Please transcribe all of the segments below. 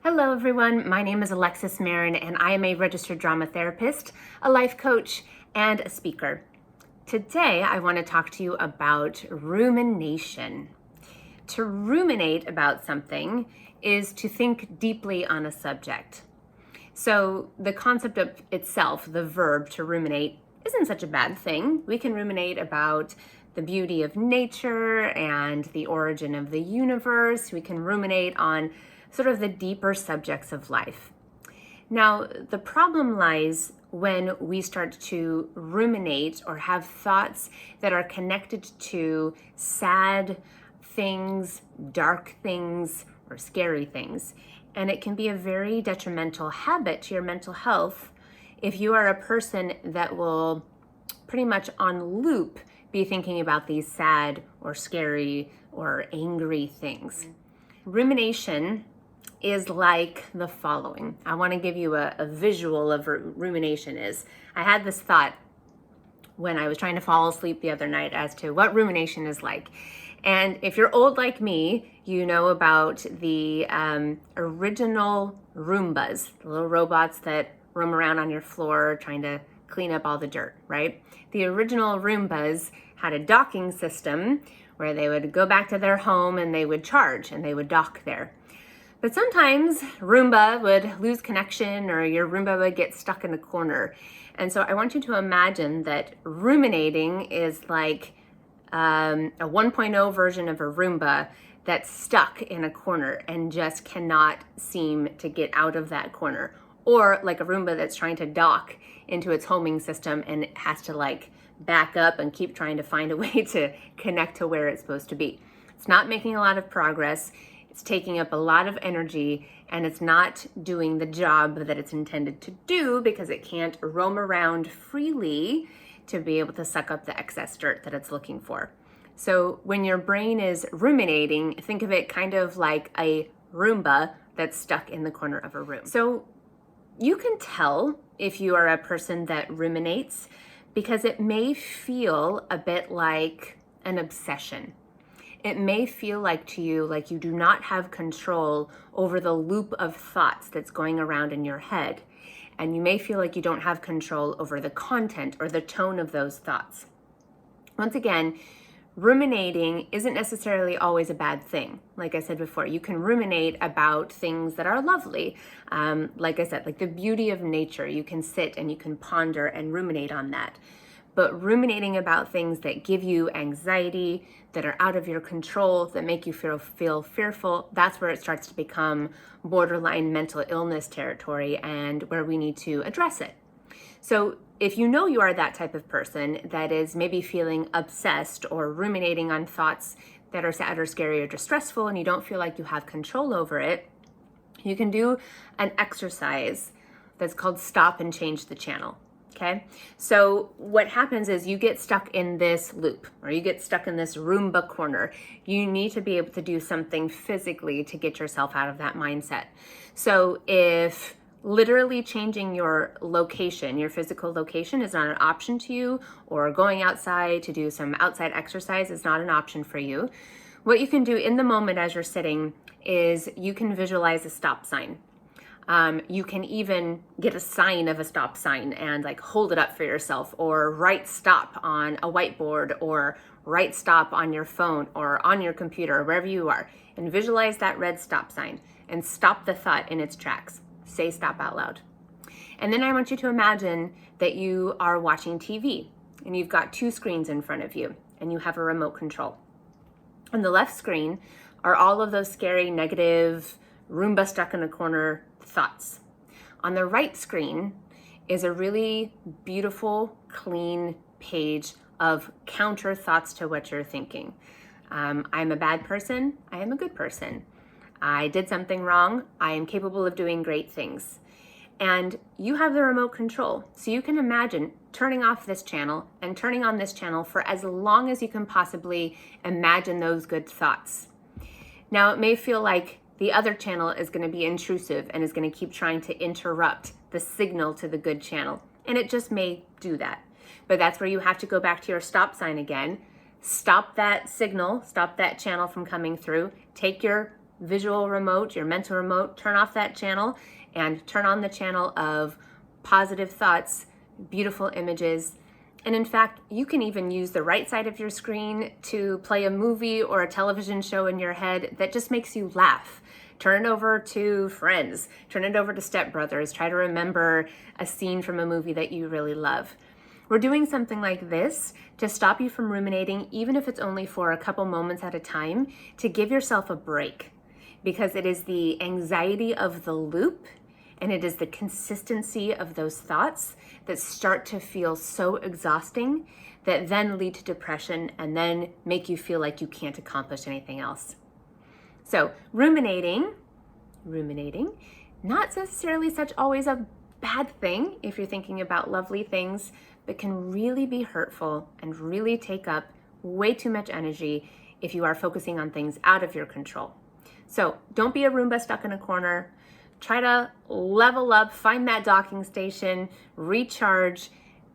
Hello everyone, my name is Alexis Marin and I am a registered drama therapist, a life coach, and a speaker. Today I want to talk to you about rumination. To ruminate about something is to think deeply on a subject. So the concept of itself, the verb to ruminate, isn't such a bad thing. We can ruminate about the beauty of nature and the origin of the universe. We can ruminate on sort of the deeper subjects of life. Now, the problem lies when we start to ruminate or have thoughts that are connected to sad things, dark things, or scary things. And it can be a very detrimental habit to your mental health if you are a person that will pretty much on loop be thinking about these sad or scary or angry things. Rumination is like the following. I want to give you a visual of what rumination is. I had this thought when I was trying to fall asleep the other night as to what rumination is like. And if you're old like me, you know about the original Roombas, the little robots that roam around on your floor trying to clean up all the dirt, right? The original Roombas had a docking system where they would go back to their home and they would charge and they would dock there. But sometimes Roomba would lose connection or your Roomba would get stuck in a corner. And so I want you to imagine that ruminating is like a 1.0 version of a Roomba that's stuck in a corner and just cannot seem to get out of that corner. Or like a Roomba that's trying to dock into its homing system and it has to like back up and keep trying to find a way to connect to where it's supposed to be. It's not making a lot of progress. It's taking up a lot of energy and it's not doing the job that it's intended to do because it can't roam around freely to be able to suck up the excess dirt that it's looking for. So when your brain is ruminating, think of it kind of like a Roomba that's stuck in the corner of a room. So you can tell if you are a person that ruminates because it may feel a bit like an obsession. It may feel like to you like you do not have control over the loop of thoughts that's going around in your head. And you may feel like you don't have control over the content or the tone of those thoughts. Once again, ruminating isn't necessarily always a bad thing. Like I said before, you can ruminate about things that are lovely. Like I said, like the beauty of nature, you can sit and you can ponder and ruminate on that. But ruminating about things that give you anxiety, that are out of your control, that make you feel fearful, that's where it starts to become borderline mental illness territory and where we need to address it. So if you know you are that type of person that is maybe feeling obsessed or ruminating on thoughts that are sad or scary or distressful and you don't feel like you have control over it, you can do an exercise that's called stop and change the channel. Okay, so what happens is you get stuck in this loop or you get stuck in this Roomba corner. You need to be able to do something physically to get yourself out of that mindset. So if literally changing your location, your physical location is not an option to you, or going outside to do some outside exercise is not an option for you, what you can do in the moment as you're sitting is you can visualize a stop sign. You can even get a sign of a stop sign and like hold it up for yourself, or write stop on a whiteboard, or write stop on your phone or on your computer or wherever you are, and visualize that red stop sign and stop the thought in its tracks. Say stop out loud. And then I want you to imagine that you are watching TV and you've got two screens in front of you and you have a remote control. On the left screen are all of those scary, negative, Roomba stuck in a corner thoughts. On the right screen is a really beautiful, clean page of counter thoughts to what you're thinking. I'm a bad person. I am a good person. I did something wrong. I am capable of doing great things. And you have the remote control. So you can imagine turning off this channel and turning on this channel for as long as you can possibly imagine those good thoughts. Now, it may feel like the other channel is going to be intrusive and is going to keep trying to interrupt the signal to the good channel. And it just may do that. But that's where you have to go back to your stop sign again, stop that signal, stop that channel from coming through, take your visual remote, your mental remote, turn off that channel and turn on the channel of positive thoughts, beautiful images. And in fact, you can even use the right side of your screen to play a movie or a television show in your head that just makes you laugh. Turn it over to Friends, turn it over to Step Brothers, try to remember a scene from a movie that you really love. We're doing something like this to stop you from ruminating, even if it's only for a couple moments at a time, to give yourself a break, because it is the anxiety of the loop and it is the consistency of those thoughts that start to feel so exhausting that then lead to depression and then make you feel like you can't accomplish anything else. So ruminating, not necessarily such always a bad thing if you're thinking about lovely things, but can really be hurtful and really take up way too much energy if you are focusing on things out of your control. So don't be a Roomba stuck in a corner. Try to level up, find that docking station, recharge,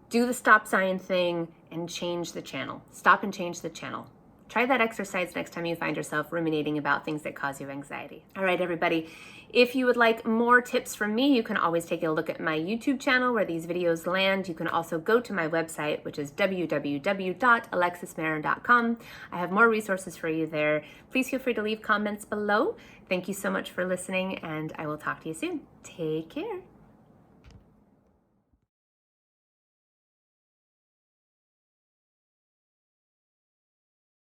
do the stop sign thing, and change the channel. Stop and change the channel. Try that exercise next time you find yourself ruminating about things that cause you anxiety. All right, everybody. If you would like more tips from me, you can always take a look at my YouTube channel where these videos land. You can also go to my website, which is www.alexismarin.com. I have more resources for you there. Please feel free to leave comments below. Thank you so much for listening, and I will talk to you soon. Take care.